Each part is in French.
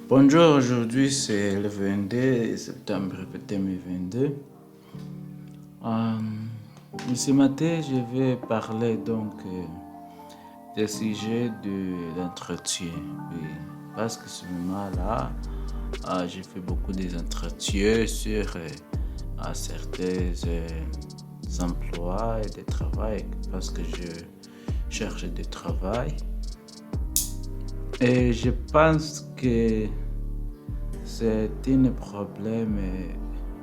Bonjour, aujourd'hui c'est le 22 septembre 2022. Euh, Ce matin, je vais parler des sujets de l'entretien. Oui, parce que ce moment-là, j'ai fait beaucoup des entretiens sur certains emplois et des travails parce que je cherche du travail. Et je pense que c'est un problème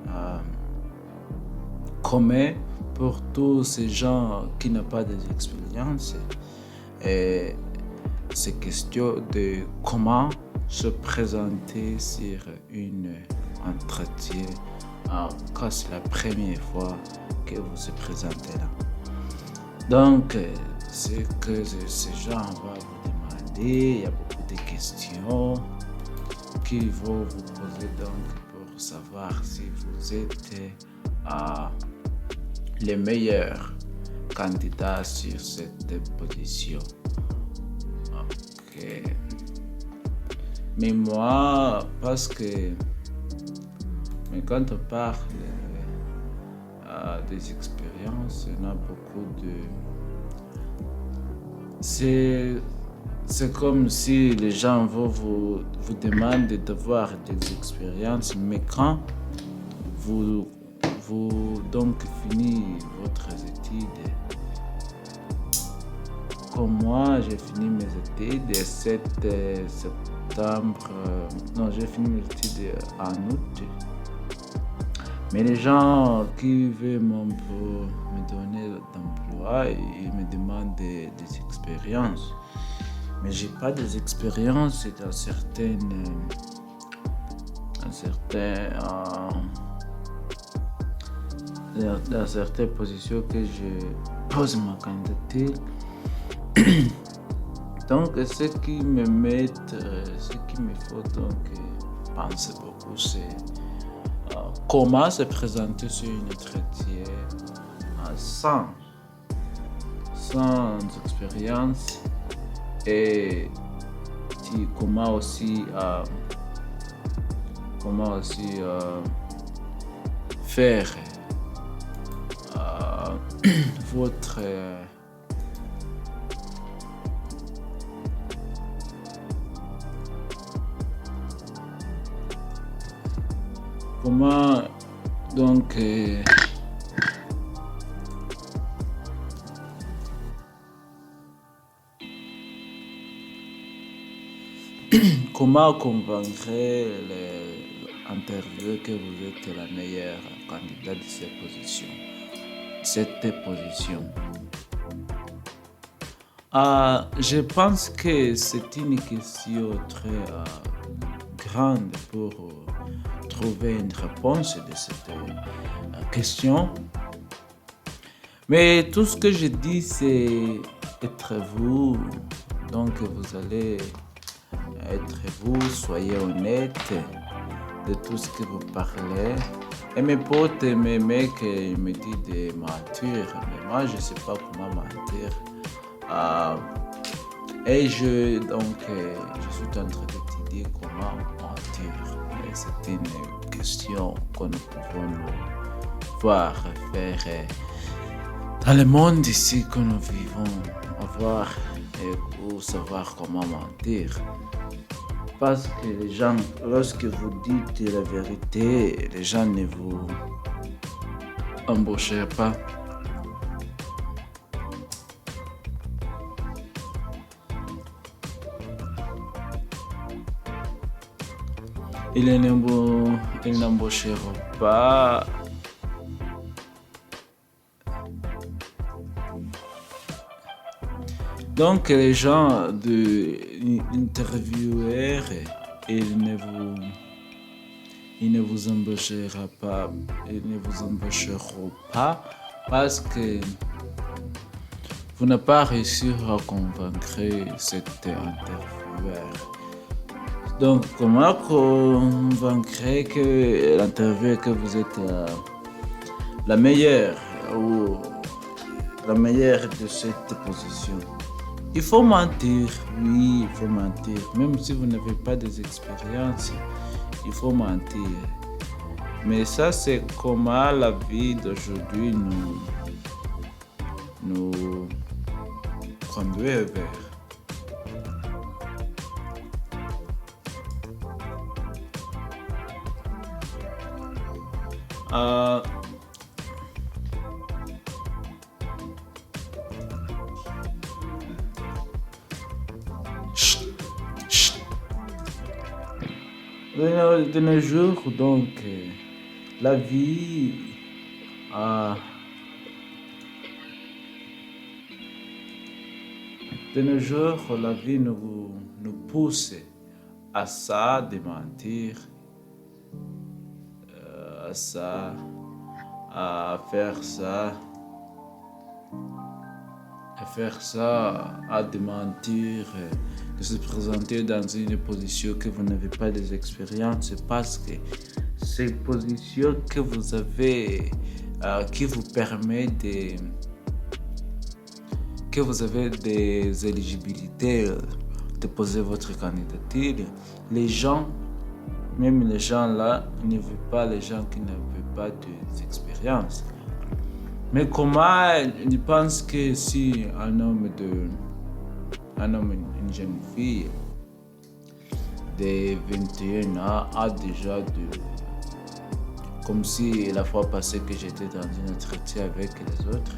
euh, commun pour tous ces gens qui n'ont pas d'expérience. Et c'est question de comment se présenter sur une entretien quand c'est la première fois que vous se présentez là. Donc, ce que ces gens vont vous demander, il y a beaucoup de questions qui vont vous poser donc pour savoir si vous êtes les meilleurs candidats sur cette position. Ok. Mais moi, parce que quand on parle des expériences, il y en a beaucoup de... C'est comme si les gens vont vous demander d'avoir des expériences, mais quand vous donc finissez votre étude, comme moi, j'ai fini mes études le 7 septembre, non, j'ai fini mes études en août. Mais les gens qui veulent me donner d'emploi, ils me demandent des expériences. Mais j'ai pas des expériences dans certaines positions que je pose ma candidature. Donc, ce qui me faut donc penser beaucoup, c'est comment se présenter sur une entretien sans expérience et comment aussi faire votre comment donc comment convaincre les intervieweurs que vous êtes la meilleure candidate de cette position. Je pense que c'est une question très grande pour trouver une réponse de cette question. Mais tout ce que je dis, c'est être vous. Donc vous allez être vous, soyez honnête de tout ce que vous parlez. Et mes potes et mes mecs, ils me disent de mentir. Mais moi, je ne sais pas comment mentir. Et je suis en train d'étudier comment mentir. Et c'est une question que nous pouvons voir faire dans le monde ici que nous vivons. Voir et pour savoir comment mentir. Parce que les gens, lorsque vous dites la vérité, les gens ne vous embauchent pas. Ils n'embaucheront pas. Donc les gens de l'intervieweur, ils ne vous embaucheront pas parce que vous n'avez pas réussi à convaincre cet intervieweur. Donc comment convaincre que l'intervieweur que vous êtes la meilleure ou la meilleure de cette position? Il faut mentir, oui, il faut mentir. Même si vous n'avez pas des expériences, il faut mentir. Mais ça, c'est comment la vie d'aujourd'hui nous conduit vers. Euh, chut, chut. De nos jours, donc, la vie, euh, de nos jours, la vie nous pousse à ça, de mentir, à ça, à faire ça, à de mentir, de se présenter dans une position que vous n'avez pas des expériences parce que c'est une position que vous avez, qui vous permet que vous avez des éligibilités de poser votre candidature. Les gens, même les gens là, ne veulent pas les gens qui n'avaient pas d'expérience. Mais comment ils pensent que si un homme, une jeune fille de 21 ans a déjà comme si la fois passée que j'étais dans un entretien avec les autres,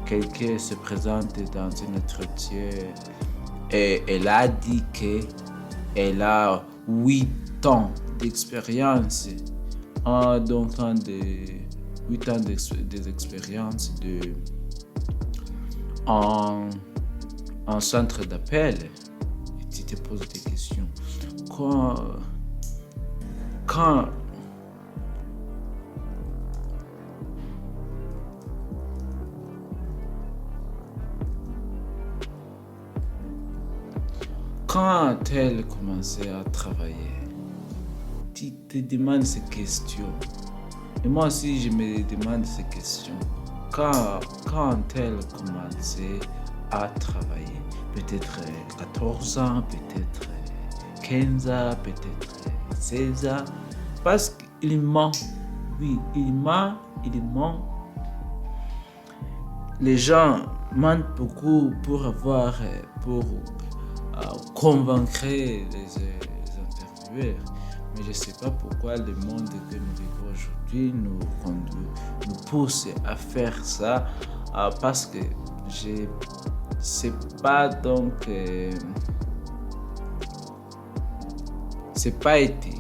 quelqu'un se présente dans un entretien et elle a dit qu'elle a 8 ans d'expérience, donc 8 ans d'expérience en centre d'appel. Et tu te poses des questions. Quand elle commençait à travailler, tu te demandes ces questions. Et moi aussi, je me demande ces questions. Quand elle commençait à travailler, peut-être 14 ans, peut-être 15 ans, peut-être 16 ans, parce qu'il ment. Oui, il ment. Les gens mentent beaucoup pour convaincre les intervieweurs. Mais je ne sais pas pourquoi le monde que nous vivons aujourd'hui nous pousse à faire ça, parce que c'est pas donc c'est pas éthique.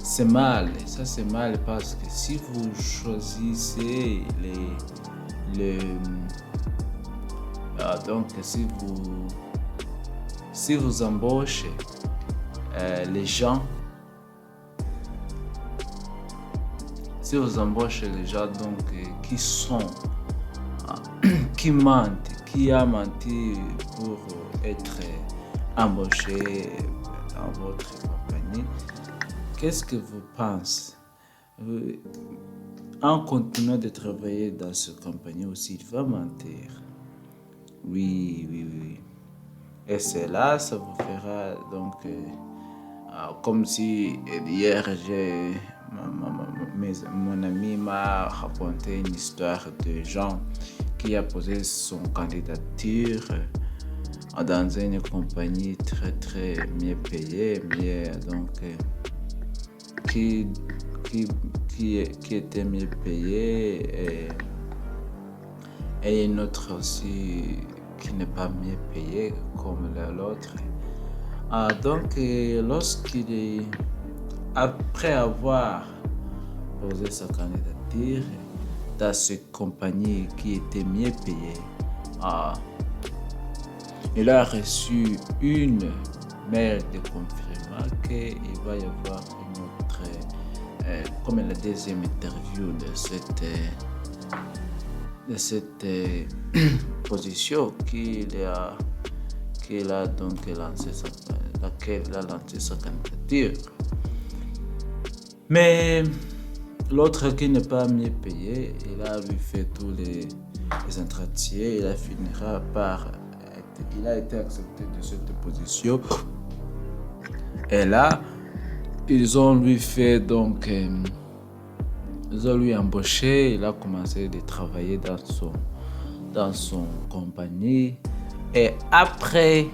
C'est mal. Ça c'est mal parce que si vous choisissez donc si vous embauchez les gens, donc qui mentent, qui a menti pour être embauché dans votre compagnie, qu'est-ce que vous pensez? En continuant de travailler dans cette compagnie aussi, il va mentir. Oui. Et cela, ça vous fera donc comme si hier mon ami m'a raconté une histoire de gens qui a posé son candidature dans une compagnie très très mieux payée, qui était mieux payée, et une autre aussi qui n'est pas mieux payée comme l'autre. Donc après avoir posé sa candidature dans cette compagnie qui était mieux payée, il a reçu une mail de confirmation qu'il va y avoir une autre, comme la deuxième interview de cette position laquelle il a lancé sa candidature. Mais l'autre qui n'est pas mieux payé, il a lui fait tous les entretiens, il a finira par il a été accepté de cette position. Et là, ils ont lui fait donc, ils ont lui embauché, il a commencé de travailler dans son compagnie. Et après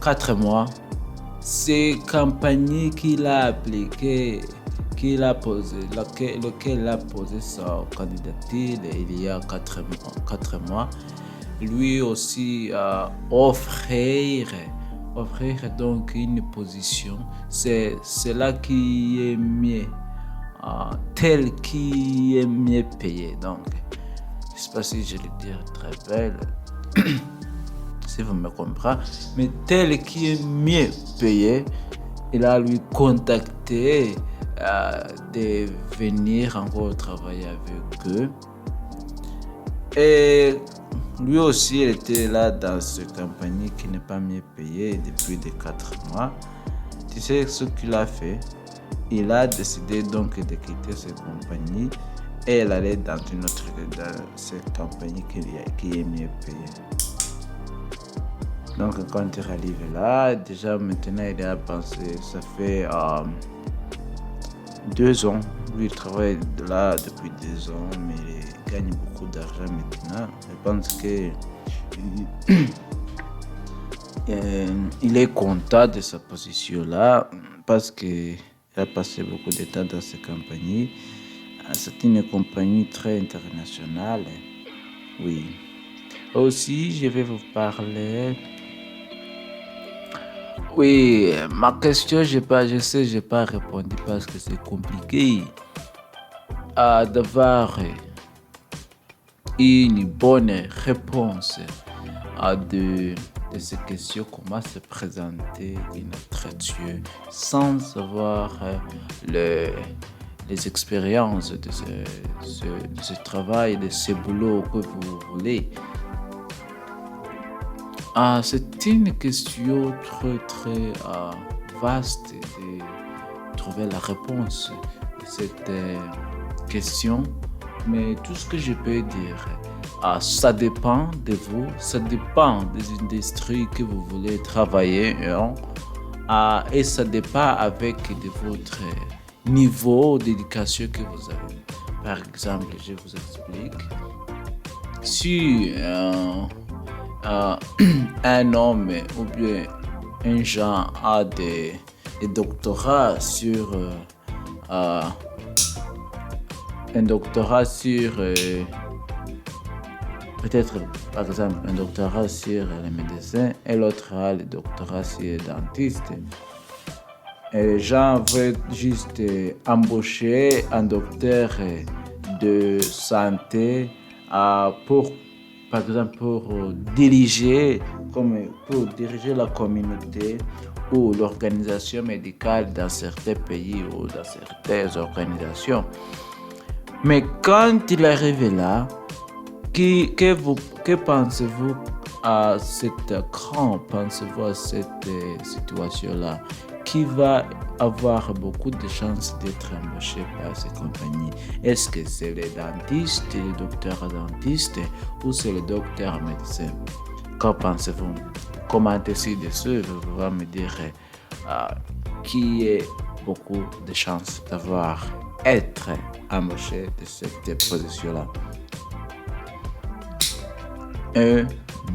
4 mois, ces compagnies qu'il a appliquées, lequel a posé sa candidature il y a 4 mois, lui aussi offrir donc une position, c'est cela qui est mieux, tel qui est mieux payé. Donc, je ne sais pas si je le dis très belle, si vous me comprenez, mais tel qui est mieux payé, il a lui contacté de venir encore travailler avec eux. Et lui aussi, il était là dans cette compagnie qui n'est pas mieux payée depuis 4 mois. Tu sais ce qu'il a fait? Il a décidé donc de quitter cette compagnie et il allait dans cette compagnie qui est mieux payée. Donc quand il arrive là, déjà maintenant il a pensé, ça fait 2 ans. Lui il travaille là depuis 2 ans, mais il gagne beaucoup d'argent maintenant. Je pense que il est content de sa position là parce qu'il a passé beaucoup de temps dans cette compagnie. C'est une compagnie très internationale. Oui. Aussi, je vais vous parler. Oui, ma question, je sais, je n'ai pas répondu parce que c'est compliqué d'avoir une bonne réponse de ces questions. Comment se présenter une entretien sans savoir les expériences de ce travail, de ce boulot que vous voulez. C'est une question très vaste de trouver la réponse de cette question. Mais tout ce que je peux dire, ça dépend de vous, ça dépend des industries que vous voulez travailler et ça dépend avec de votre niveau d'éducation que vous avez. Par exemple, je vous explique. Si un homme ou bien un gens a des doctorats sur peut-être par exemple un doctorat sur les médecins et l'autre a le doctorat sur les dentistes. Et les gens veulent juste embaucher un docteur de santé pour diriger la communauté ou l'organisation médicale dans certains pays ou dans certaines organisations. Mais quand il arrive là, que pensez-vous à pensez-vous à cette situation-là, qui va avoir beaucoup de chances d'être embauché par ces compagnies? Est-ce que c'est les dentistes, les docteurs dentistes ou c'est les docteurs médecins? Qu'en pensez-vous? Commentez ci-dessus, vous pouvez me dire qui a beaucoup de chances être embauché de cette position-là. 1,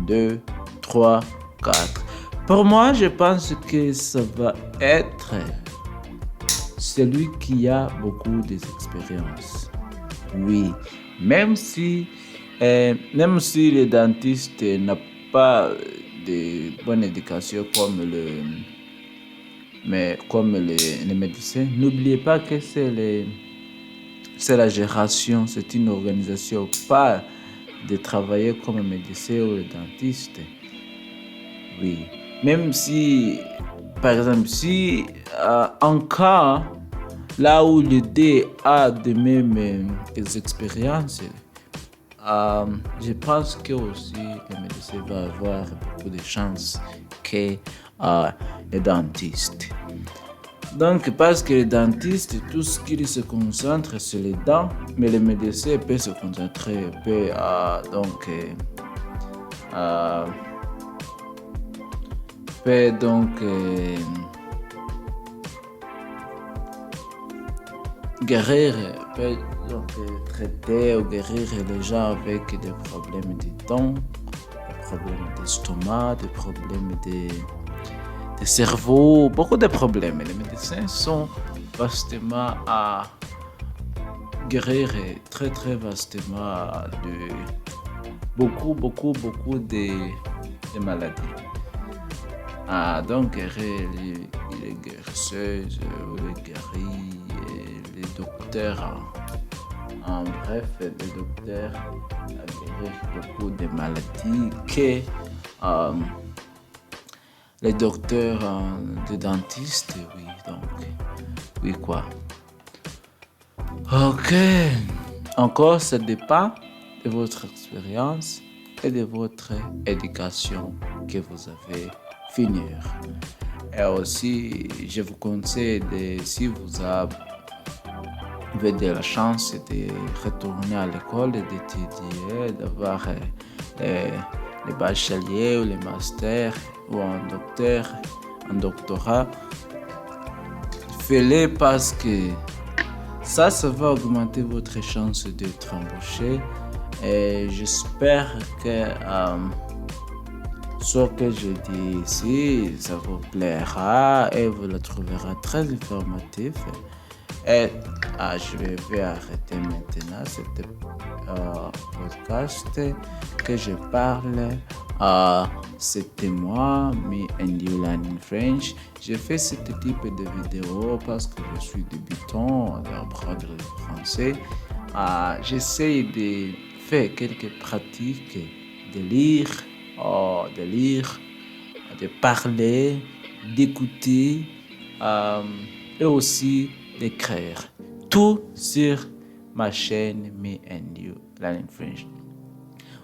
2, 3, 4. Pour moi, je pense que ça va être celui qui a beaucoup d'expérience. Oui, même si le dentiste n'a pas de bonne éducation comme les médecins, n'oubliez pas que c'est la génération, c'est une organisation, pas de travailler comme médecin ou le dentiste. Oui. Même si, par exemple, si en cas là où le D a de mêmes expériences, je pense que aussi le médecin va avoir beaucoup de chances que le dentiste. Donc, parce que les dentistes, tout ce qu'ils se concentrent, c'est les dents, mais les médecins peuvent se concentrer, peuvent euh, peut guérir, peut traiter ou guérir les gens avec des problèmes de dents, des problèmes d'estomac, des problèmes de cerveau, beaucoup de problèmes. Les médecins sont vastement à guérir très très vastement de beaucoup de maladies. Donc guérir les guérisseuses, les guéris, les docteurs, en bref, les docteurs guérissent beaucoup de maladies que les docteurs de dentistes, oui, donc, oui quoi. Ok, encore ça dépend de votre expérience et de votre éducation que vous avez finir. Et aussi, je vous conseille si vous avez de la chance de retourner à l'école, d'étudier, d'avoir les bacheliers ou les masters ou un doctorat, faites-le parce que ça va augmenter votre chance d'être embauché. Et j'espère que ce que je dis ici, ça vous plaira et vous le trouverez très informatif. Et je vais arrêter maintenant ce podcast que je parle. C'était moi, Me and You Learning French. Je fais ce type de vidéo parce que je suis débutant d'apprendre le français. J'essaie de faire quelques pratiques, de lire, de parler, d'écouter et aussi d'écrire. Tout sur ma chaîne Me and You Learning French.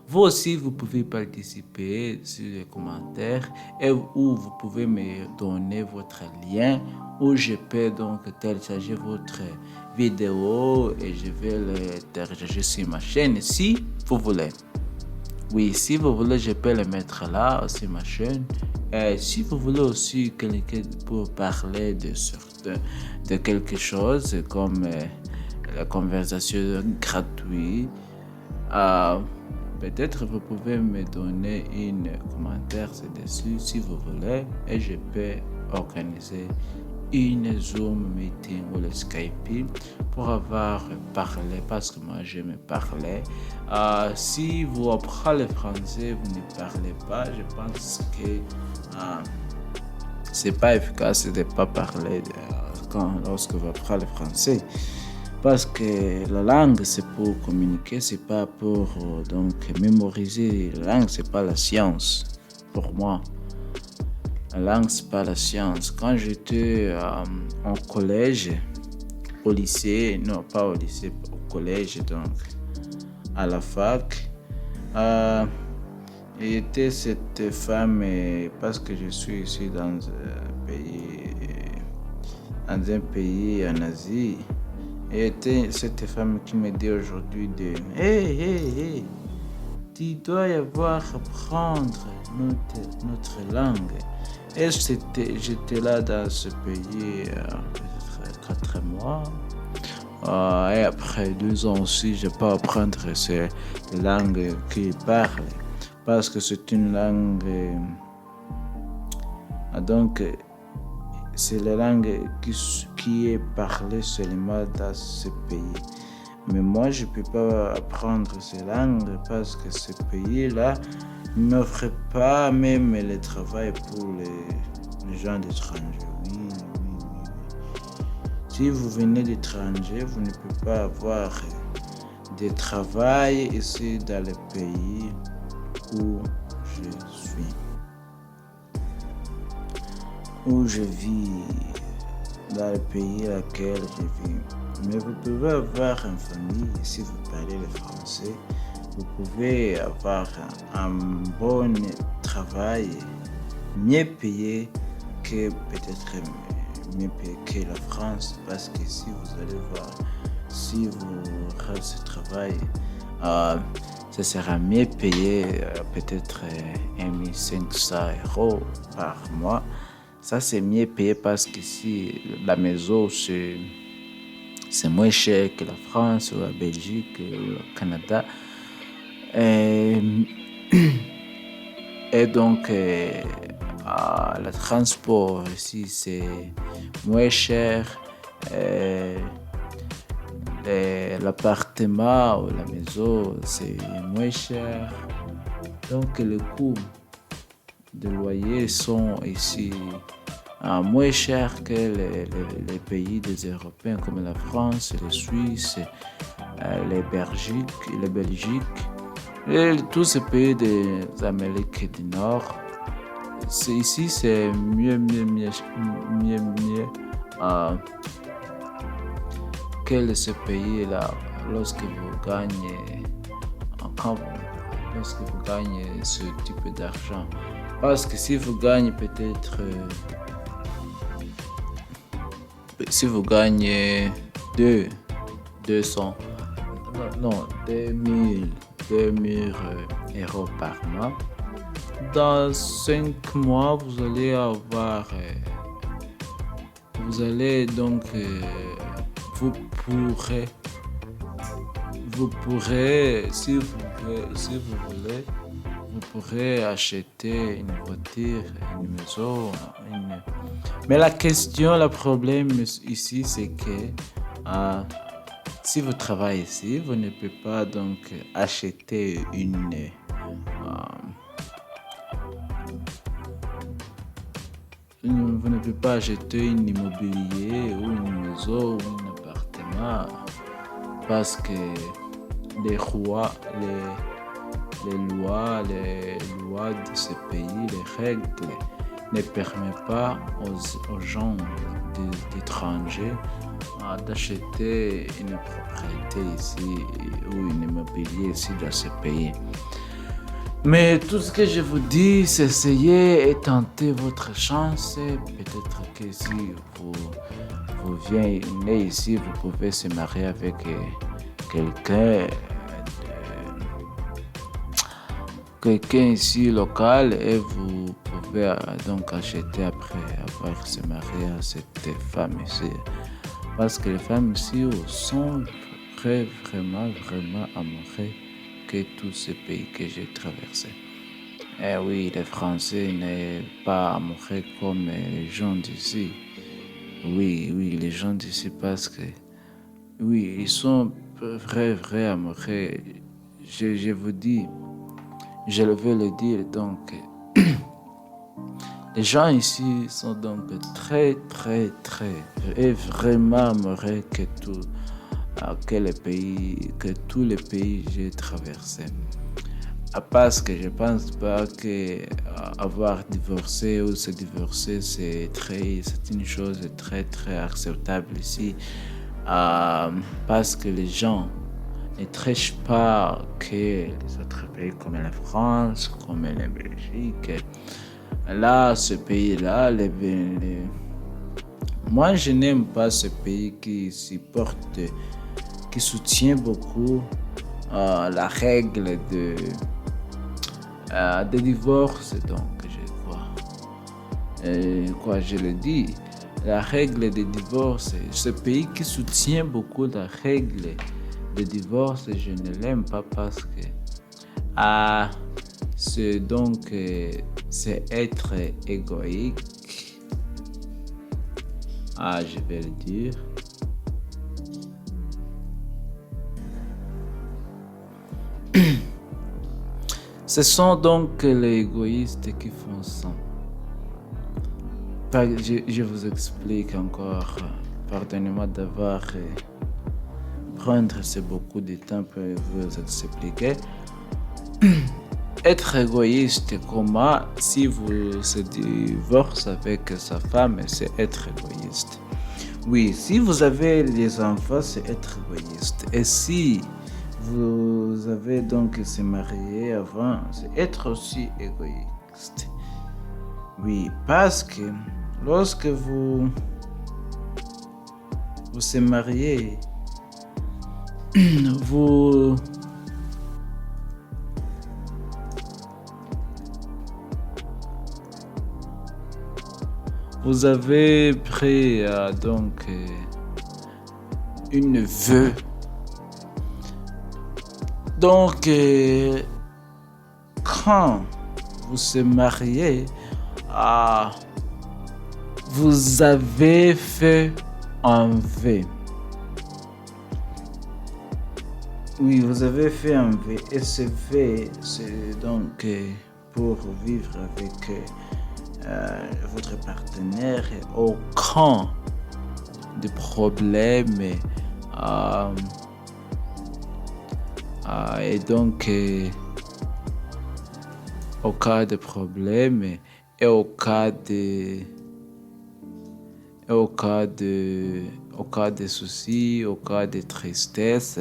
Vous aussi, vous pouvez participer sur les commentaires et où vous pouvez me donner votre lien où je peux donc télécharger votre vidéo et je vais le télécharger sur ma chaîne si vous voulez. Oui, si vous voulez, je peux le mettre là sur ma chaîne. Et si vous voulez aussi quelqu'un pour parler de quelque chose comme la conversation gratuite, peut-être vous pouvez me donner un commentaire dessus si vous voulez et je peux organiser une Zoom meeting ou le Skype pour avoir parlé parce que moi j'aime parler. Si vous apprenez le français, vous ne parlez pas, je pense que c'est pas efficace de ne pas parler lorsque vous apprenez le français. Parce que la langue, c'est pour communiquer, c'est pas pour donc mémoriser. La langue, c'est pas la science pour moi. La langue, c'est pas la science. Quand j'étais en collège, au lycée, non pas au lycée, au collège, donc à la fac, il était cette femme, parce que je suis ici dans un pays en Asie. Et était cette femme qui me dit aujourd'hui hey, tu dois y avoir apprendre notre langue. Et j'étais là dans ce pays peut-être 4 mois. Et après 2 ans aussi, je peux apprendre ces langues qu'ils parlent. Parce que c'est une langue... donc, c'est la langue qui est parlée seulement dans ce pays. Mais moi, je ne peux pas apprendre ces langues parce que ce pays-là n'offre pas même le travail pour les gens d'étrangers. Oui. Si vous venez d'étrangers, vous ne pouvez pas avoir de travail ici dans le pays où je suis. Où je vis, dans le pays dans lequel je vis. Mais vous pouvez avoir une famille, si vous parlez le français, vous pouvez avoir un bon travail, mieux payé que peut-être mieux payé que la France parce que si vous allez voir, si vous restez travail, ça sera mieux payé, peut-être 1 500 € par mois. Ça, c'est mieux payé parce que si la maison, c'est moins cher que la France ou la Belgique ou le Canada. Et, et donc, le transport ici, c'est moins cher. L'appartement ou la maison, c'est moins cher. Donc, les coûts de loyer sont ici moins chers que les pays des Européens comme la France, les Suisses, les Belgiques et tous ces pays des Amériques du Nord. Ici, c'est mieux que ce pays-là lorsque vous gagnez ce type d'argent. Parce que si vous gagnez peut-être si vous gagnez 2000 € par mois, dans 5 mois, vous allez donc, vous pourrez, si vous voulez, vous pourrez acheter une voiture, une maison, Mais le problème ici, c'est que si vous travaillez ici, vous ne pouvez pas donc acheter vous ne pouvez pas acheter un immobilier ou une maison ou un appartement parce que les lois de ce pays, les règles ne permettent pas aux gens d'étrangers d'acheter une propriété ici ou un immobilier ici dans ce pays. Mais tout ce que je vous dis, c'est essayer et tenter votre chance. Peut-être que si vous venez ici, vous pouvez se marier avec quelqu'un ici local et vous pouvez donc acheter après avoir se marié à cette femme ici. Parce que les femmes ici sont vraiment amoureuses que tous ces pays que j'ai traversés. Et oui, les Français n'est pas amoureux comme les gens d'ici. Oui, les gens d'ici parce que oui, ils sont vrai amoureux. Je vous dis, je veux le dire donc. Les gens ici sont donc très et vraiment amoureux que tous les pays que j'ai traversés. Parce que je pense pas que avoir divorcé ou se divorcer c'est une chose très acceptable ici. Parce que les gens ne trichent pas que les autres pays comme la France, comme la Belgique. Là, ce pays-là, moi je n'aime pas ce pays qui soutient beaucoup la règle de divorce, donc je le dis, la règle de divorce, ce pays qui soutient beaucoup la règle de divorce, je ne l'aime pas parce que c'est être égoïste. Je vais le dire. Ce sont donc les égoïstes qui font ça. Je vous explique encore. Pardonnez-moi d'avoir prendre beaucoup de temps pour vous expliquer. Être égoïste, comment si vous se divorcez avec sa femme, c'est être égoïste. Oui, si vous avez les enfants, c'est être égoïste. Et si vous avez donc se marié avant, c'est être aussi égoïste. Oui, parce que lorsque vous vous se mariez, vous, vous avez pris une vœu. Donc, quand vous se mariez, vous avez fait un vœu. Oui, vous avez fait un vœu. Et ce vœu, c'est donc pour vivre avec votre partenaire aucun de problème. Et donc, au cas de problème et au cas de soucis, au cas de tristesse,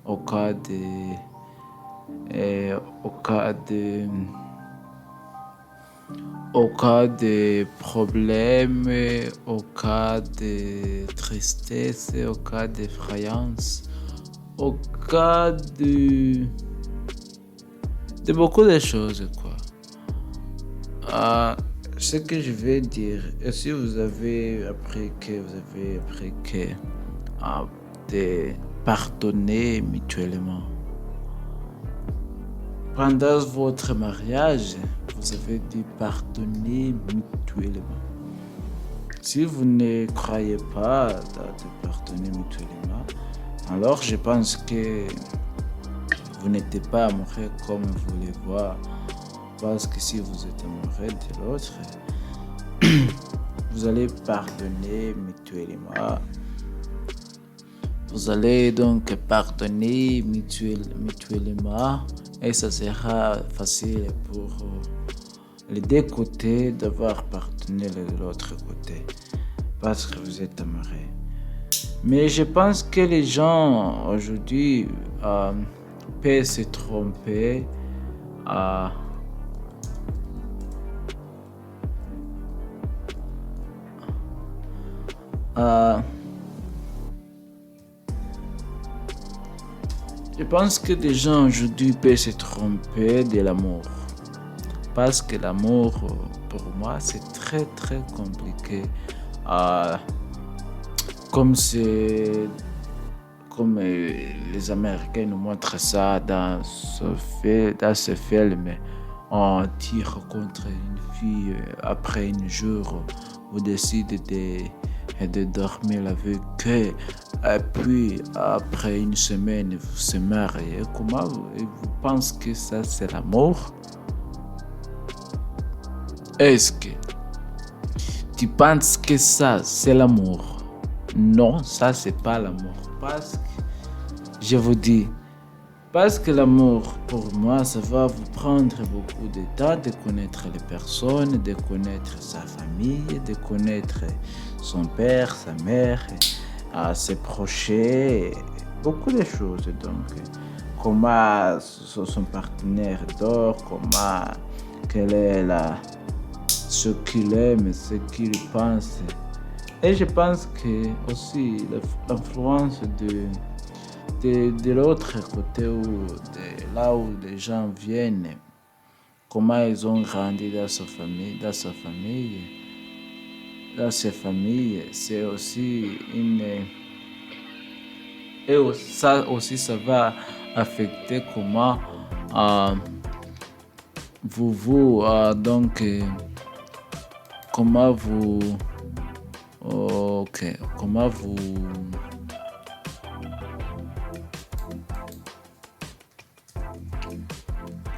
au cas de problème, au cas de tristesse, au cas d'effrayance, au cas de beaucoup de choses, quoi. Ce que je vais dire, si vous avez appris de pardonner mutuellement. Pendant votre mariage, vous avez dû pardonner mutuellement. Si vous ne croyez pas de pardonner mutuellement, alors je pense que vous n'êtes pas amoureux comme vous voulez voir. Parce que si vous êtes amoureux de l'autre, vous allez pardonner mutuellement. Vous allez donc pardonner mutuellement et ça sera facile pour les deux côtés d'avoir pardonné de l'autre côté parce que vous êtes amoureux. Mais je pense que les gens aujourd'hui peuvent se tromper. Je pense que les gens aujourd'hui peuvent se tromper de l'amour. Parce que l'amour, pour moi, c'est très très compliqué. Comme les Américains nous montrent ça dans ce film, on tire contre une fille après un jour, vous décidez de dormir avec eux, et puis après une semaine vous se mariez. Comment vous pensez que ça c'est l'amour? Est-ce que tu penses que ça c'est l'amour? Non, ça c'est pas l'amour. Parce que je vous dis, parce que l'amour pour moi ça va vous prendre beaucoup de temps de connaître les personnes, de connaître sa famille, de connaître son père, sa mère, ses proches, beaucoup de choses. Donc, comment son partenaire dort, quel est ce qu'il aime, ce qu'il pense. Et je pense que aussi l'influence de l'autre côté ou de là où les gens viennent, comment ils ont grandi dans sa famille, dans ces familles, c'est aussi ça aussi ça va affecter comment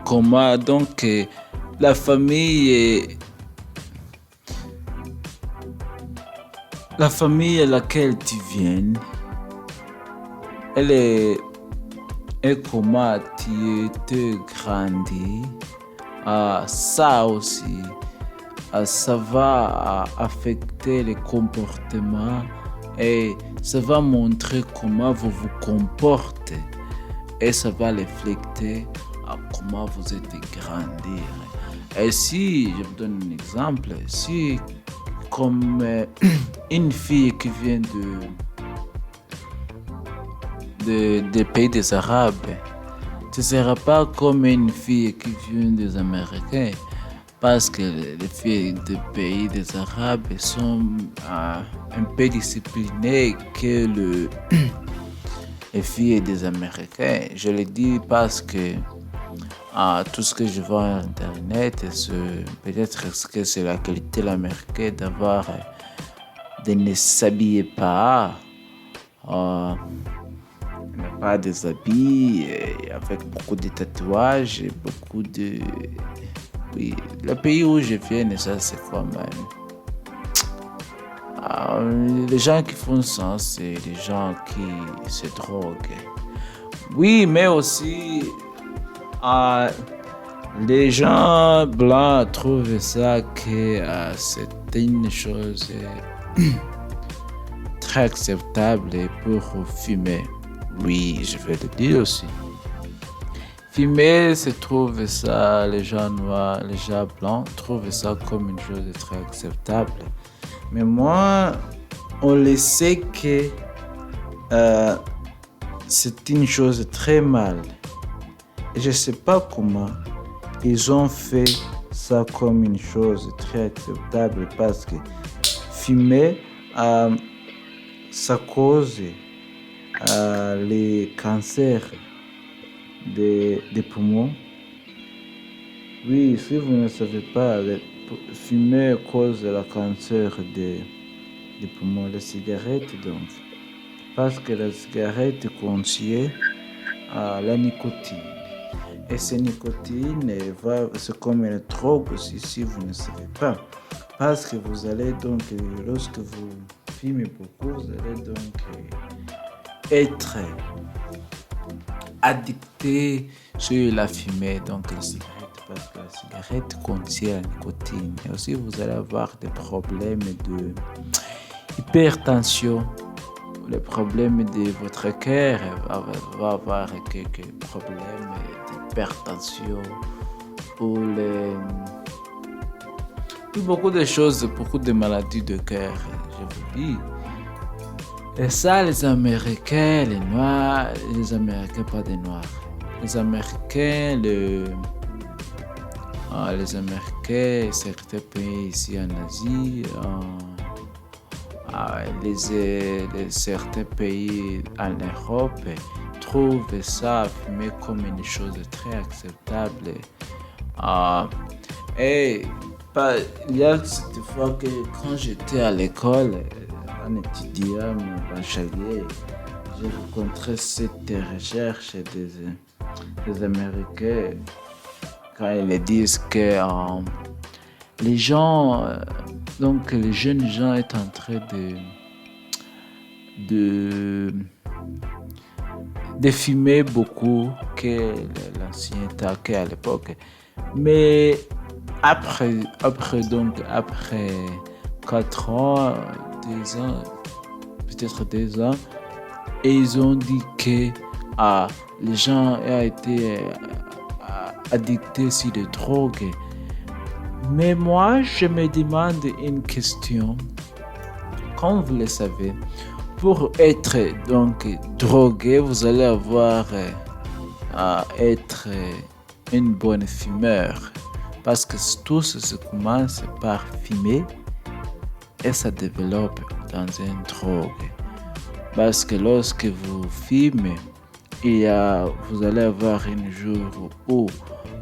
comment donc la famille à laquelle tu viens, elle est et comment tu étais grandi, ça aussi, ça va affecter les comportements et ça va montrer comment vous vous comportez et ça va refléter à comment vous êtes grandi. Et si, je vous donne un exemple, si comme une fille qui vient des pays des Arabes. Ce ne sera pas comme une fille qui vient des Américains, parce que les filles des pays des Arabes sont un peu disciplinées que les filles des Américains. Je le dis parce que tout ce que je vois sur Internet, peut-être que c'est la qualité de l'Américain de ne s'habiller pas. Pas des habits, avec beaucoup de tatouages, beaucoup de... Oui, le pays où je viens, ça c'est quand même... les gens qui font ça, c'est les gens qui se droguent. Oui, mais aussi, les gens blancs trouvent ça que c'est une chose très acceptable pour fumer. Oui, je vais le dire aussi. Fumer, se trouve ça, les gens noirs, les gens blancs trouvent ça comme une chose très acceptable. Mais moi, on le sait que c'est une chose très mal. Et je ne sais pas comment ils ont fait ça comme une chose très acceptable, parce que fumer, ça cause les cancers des poumons. Oui, si vous ne savez pas, fumer cause le cancer des poumons, la cigarette donc. Parce que la cigarette contient la nicotine. Et cette nicotine c'est comme une drogue aussi, si vous ne savez pas. Parce que vous allez donc, lorsque vous fumez beaucoup, vous allez donc être addicté sur la fumée, donc la cigarette, parce que la cigarette contient la nicotine. Et aussi, vous allez avoir des problèmes de hypertension. Le problème de votre cœur va avoir quelques problèmes d'hypertension ou beaucoup de choses, beaucoup de maladies de cœur, je vous dis. Et ça, les Américains, les Noirs, les Américains, pas des Noirs. Les Américains, les Américains, certains pays ici en Asie, certains pays en Europe trouvent ça fumer comme une chose très acceptable. Et il y a cette fois que quand j'étais à l'école, en étudiant mon bachelier, j'ai rencontré cette recherche des Américains quand ils disent que les gens, donc les jeunes gens sont en train de fumer beaucoup que l'ancien temps qu'à l'époque. Mais après 4 ans, 2 ans, peut-être 2 ans, et ils ont dit que les gens ont été addictés sur les drogues. Mais moi, je me demande une question. Comme vous le savez, pour être donc drogué, vous allez avoir à être une bonne fumeur. Parce que tout ça commence par fumer et ça développe dans une drogue. Parce que lorsque vous fumez, vous allez avoir un jour où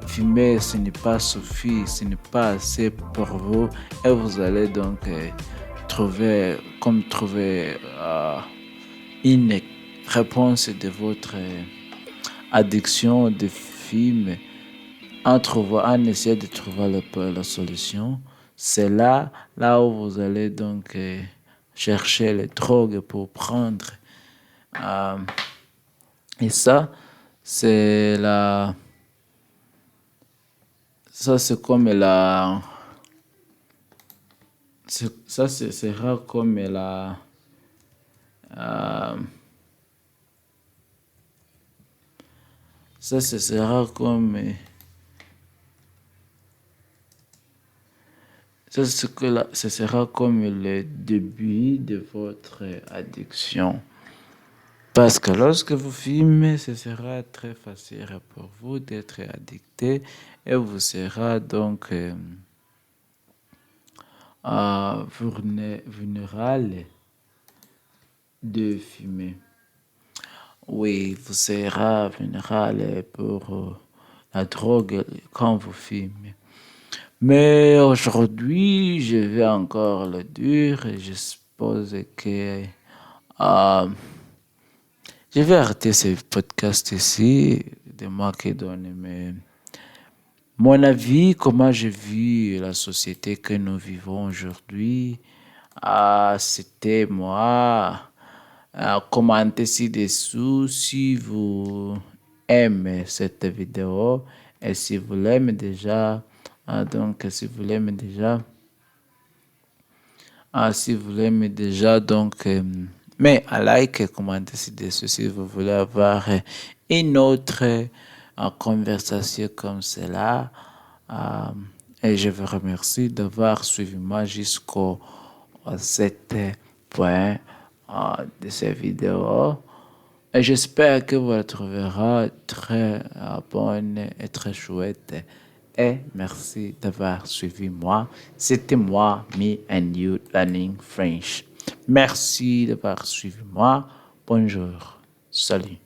fumer, ce n'est pas suffisant, ce n'est pas assez pour vous, et vous allez donc trouver une réponse de votre addiction de fumer en essayant de trouver la solution. C'est là où vous allez donc chercher les drogues pour prendre. Et ça, c'est comme ça, ce sera comme ça, ce sera comme ce sera comme le début de votre addiction. Parce que lorsque vous filmez, ce sera très facile pour vous d'être addicté et vous sera donc vulnérable de fumer. Oui, vous serez vulnérable pour la drogue quand vous fumez. Mais aujourd'hui, je vais encore le dire et je suppose que euh, je vais arrêter ce podcast ici, de moi qui donne mon avis, comment je vis la société que nous vivons aujourd'hui. C'était moi. Commentez ci-dessous si vous aimez cette vidéo et si vous l'aimez déjà. Si vous l'aimez déjà. Si vous l'aimez déjà, mais à like et commentez ci-dessous si vous voulez avoir une autre conversation comme cela. Euh, et je vous remercie d'avoir suivi moi jusqu'au 7 point de cette vidéo. Et j'espère que vous la trouverez très bonne et très chouette. Et merci d'avoir suivi moi. C'était moi, Me and You Learning French. Merci d'avoir suivi moi. Bonjour. Salut.